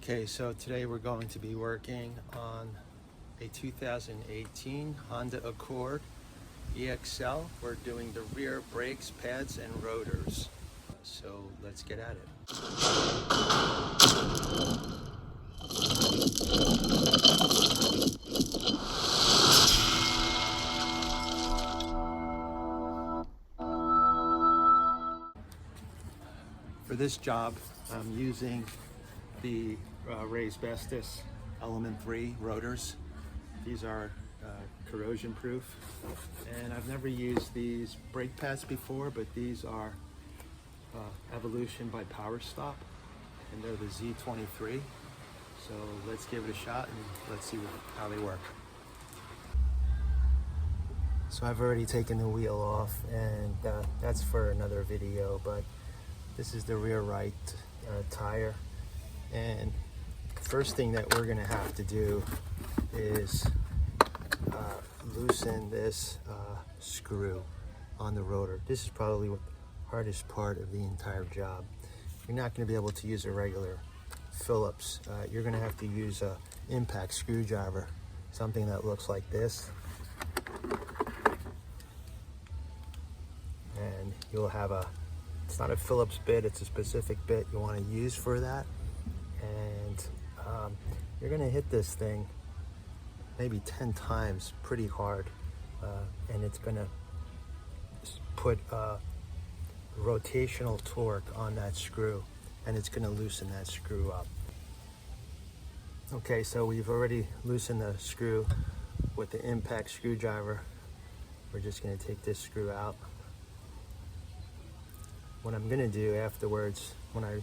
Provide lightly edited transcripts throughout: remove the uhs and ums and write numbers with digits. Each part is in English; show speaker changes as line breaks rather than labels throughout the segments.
Okay, so today we're going to be working on a 2018 Honda Accord EXL. We're doing the rear brakes, pads, and rotors. So let's get at it. For this job, I'm using the Raybestos Element 3 rotors. These are corrosion proof, and I've never used these brake pads before, but these are Evolution by Power Stop, and they're the Z23. So let's give it a shot and let's see how they work. So I've already taken the wheel off, and that's for another video, but this is the rear right tire. And the first thing that we're gonna have to do is loosen this screw on the rotor. This is probably the hardest part of the entire job. You're not gonna be able to use a regular Phillips. You're gonna have to use a impact screwdriver, something that looks like this. And you'll have it's not a Phillips bit, it's a specific bit you wanna use for that. And you're gonna hit this thing maybe 10 times pretty hard, and it's gonna put rotational torque on that screw, and it's gonna loosen that screw up. Okay, so we've already loosened the screw with the impact screwdriver. We're just gonna take this screw out. What I'm gonna do afterwards, when I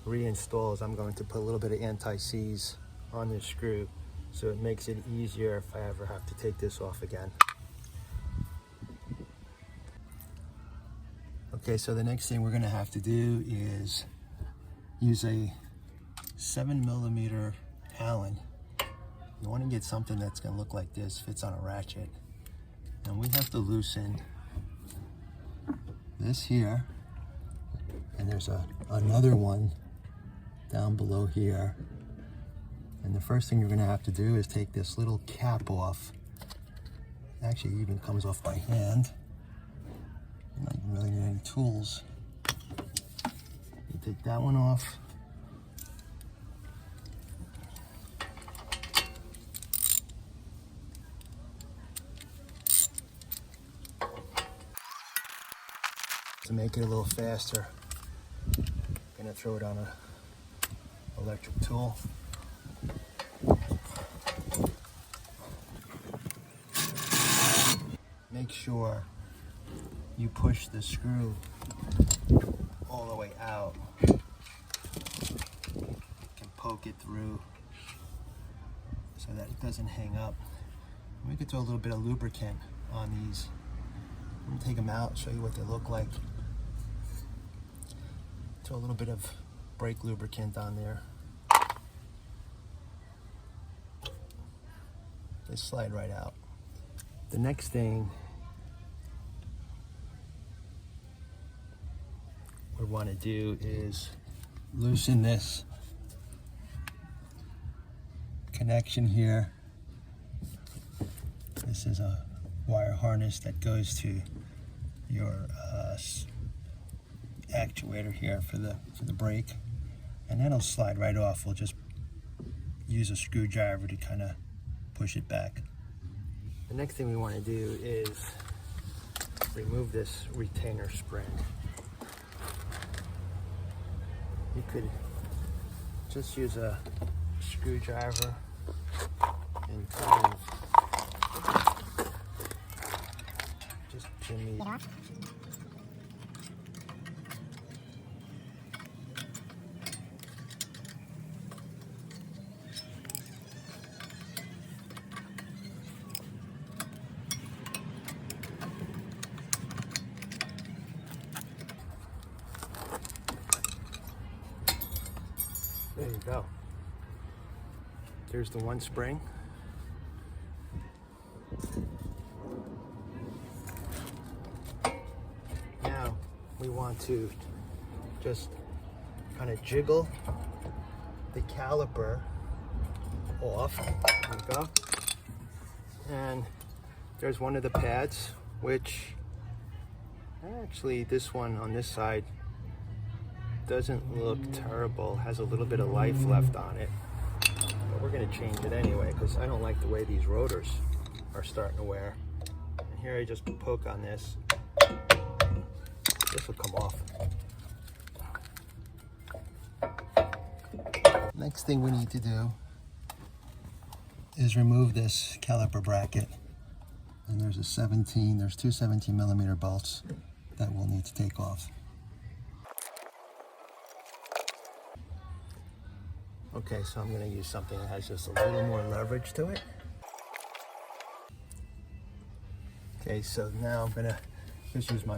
reinstall, is I'm going to put a little bit of anti-seize on this screw, so it makes it easier if I ever have to take this off again. Okay, so the next thing we're gonna have to do is use a 7mm Allen. You wanna get something that's gonna look like this, fits on a ratchet. And we have to loosen this here, and there's another one down below here. And the first thing you're gonna have to do is take this little cap off. It actually even comes off by hand. You don't really need any tools. You take that one off. To make it a little faster, I'm gonna throw it on an electric tool. Make sure you push the screw all the way out. You can poke it through so that it doesn't hang up. We could throw a little bit of lubricant on these. I'm gonna take them out, show you what they look like. Throw a little bit of brake lubricant on there. They slide right out. The next thing we want to do is loosen this connection here. This is a wire harness that goes to your actuator here for the brake, and that'll slide right off. We'll just use a screwdriver to kind of push it back. The next thing we want to do is remove this retainer spring. You could just use a screwdriver and kind of just jimmy. There you go. There's the one spring. Now we want to just kind of jiggle the caliper off. There we go. And there's one of the pads, which actually this one on this side doesn't look terrible, has a little bit of life left on it. But we're gonna change it anyway because I don't like the way these rotors are starting to wear. And here I just poke on this. This will come off. Next thing we need to do is remove this caliper bracket. And there's two 17 millimeter bolts that we'll need to take off. Okay, so I'm gonna use something that has just a little more leverage to it. Okay, so now I'm gonna just use my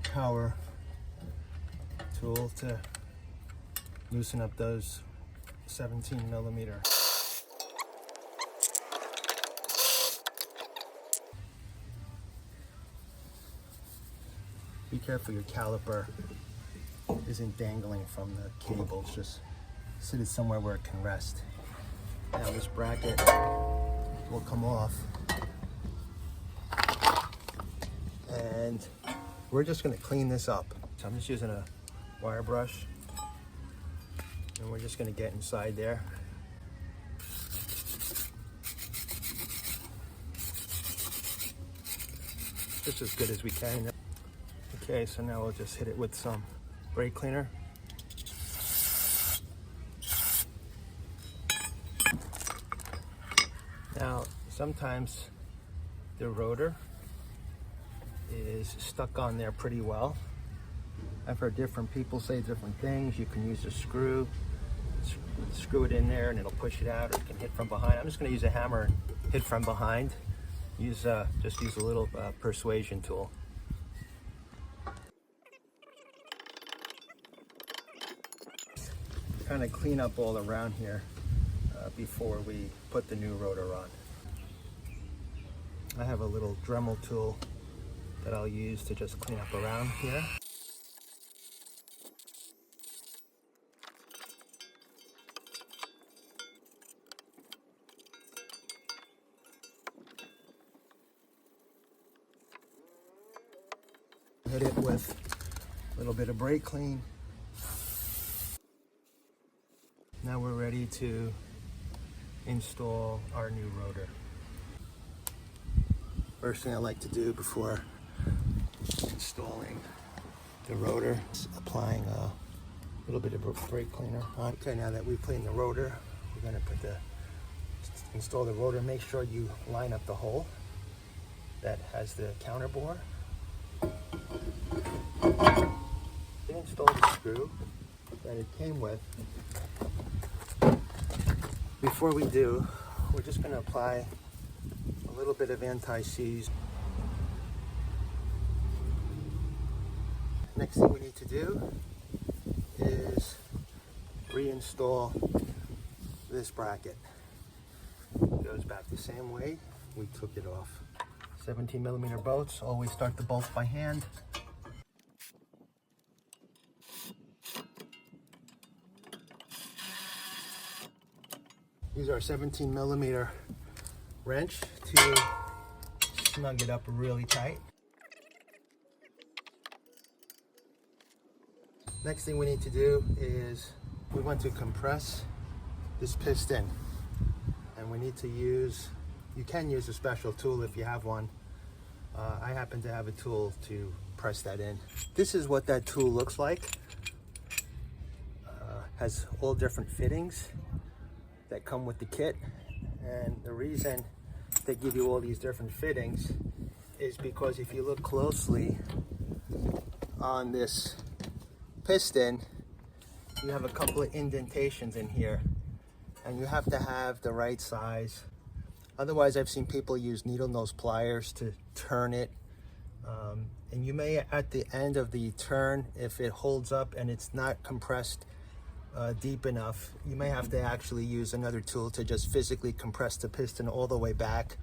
power tool to loosen up those 17 millimeter. Be careful your caliper isn't dangling from the cables. Just sit it somewhere where it can rest. Now this bracket will come off. And we're just gonna clean this up. So I'm just using a wire brush. And we're just gonna get inside there. Just as good as we can. Okay, so now we'll just hit it with some brake cleaner. Now, sometimes the rotor is stuck on there pretty well. I've heard different people say different things. You can use a screw it in there and it'll push it out, or you can hit from behind. I'm just gonna use a hammer and hit from behind. Just use a little persuasion tool. Kind of clean up all around here before we put the new rotor on. I have a little Dremel tool that I'll use to just clean up around here. Hit it with a little bit of brake clean. Now we're ready to install our new rotor. First thing I like to do before installing the rotor is applying a little bit of brake cleaner on. Okay, now that we've cleaned the rotor, we're going to install the rotor. Make sure you line up the hole that has the counter bore. Install the screw that it came with. Before we do, we're just going to apply a little bit of anti-seize. Next thing we need to do is reinstall this bracket. It goes back the same way we took it off. 17 millimeter bolts, always start the bolts by hand. Use our 17 millimeter wrench to snug it up really tight. Next thing we need to do is we want to compress this piston, and we need to use, you can use a special tool if you have one. I happen to have a tool to press that in. This is what that tool looks like. Has all different fittings that come with the kit, and the reason they give you all these different fittings is because if you look closely on this piston, you have a couple of indentations in here, and you have to have the right size. Otherwise, I've seen people use needle nose pliers to turn it, and you may, at the end of the turn, if it holds up and it's not compressed deep enough, you may have to actually use another tool to just physically compress the piston all the way back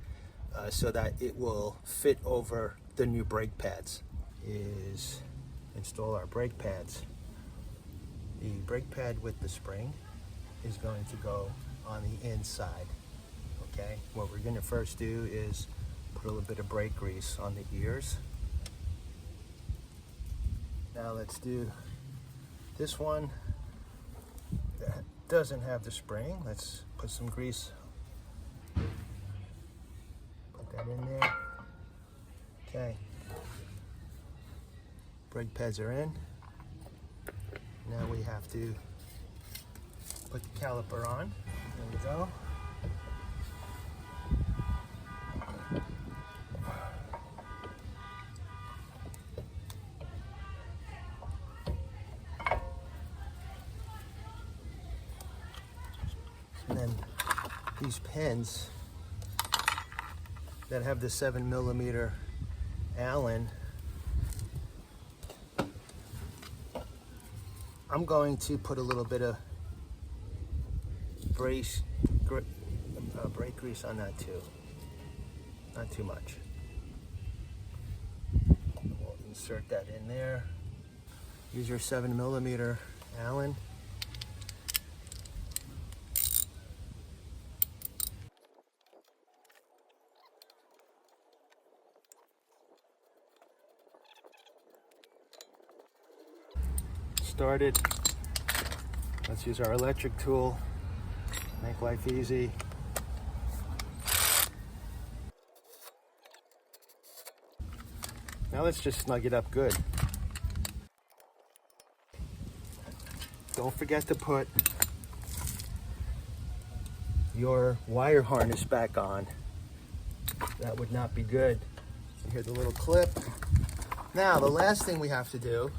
so that it will fit over the new brake pads. Is install our brake pads. The brake pad with the spring is going to go on the inside. Okay, what we're going to first do is put a little bit of brake grease on the ears. Now let's do this one that doesn't have the spring. Let's put some grease. Put that in there. Okay. Brake pads are in. Now we have to put the caliper on. There we go. And then these pins that have the 7mm Allen, I'm going to put a little bit of brake grease on that too. Not too much. We'll insert that in there. Use your 7mm Allen. Started. Let's use our electric tool. Make life easy. Now let's just snug it up good. Don't forget to put your wire harness back on. That would not be good. You hear the little clip. Now the last thing we have to do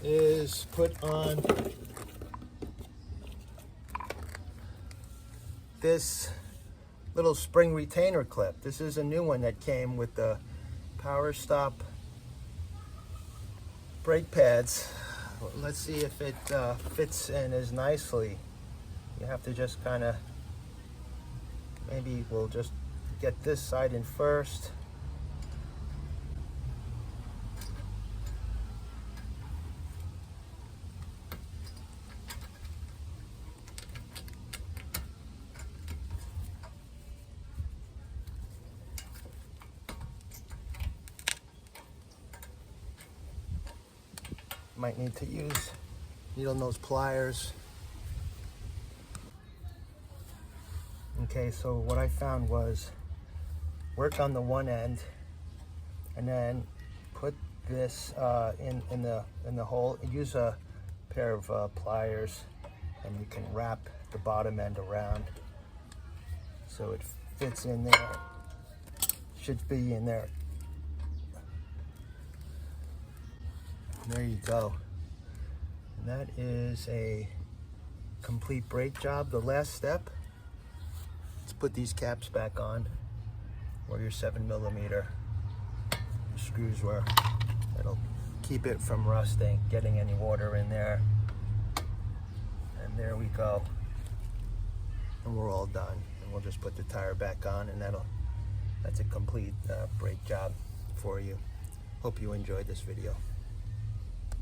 is put on this little spring retainer clip. This is a new one that came with the Power Stop brake pads. Let's see if it fits in as nicely. You have to just kind of, maybe we'll just get this side in first. Might need to use needle nose pliers. Okay, so what I found was work on the one end and then put this in the hole. Use a pair of pliers and you can wrap the bottom end around so it fits in there. Should be in there. There you go. And that is a complete brake job. The last step, let's put these caps back on where your 7mm screws were. It'll keep it from rusting, getting any water in there. And there we go. And we're all done. And we'll just put the tire back on and that's a complete brake job for you. Hope you enjoyed this video.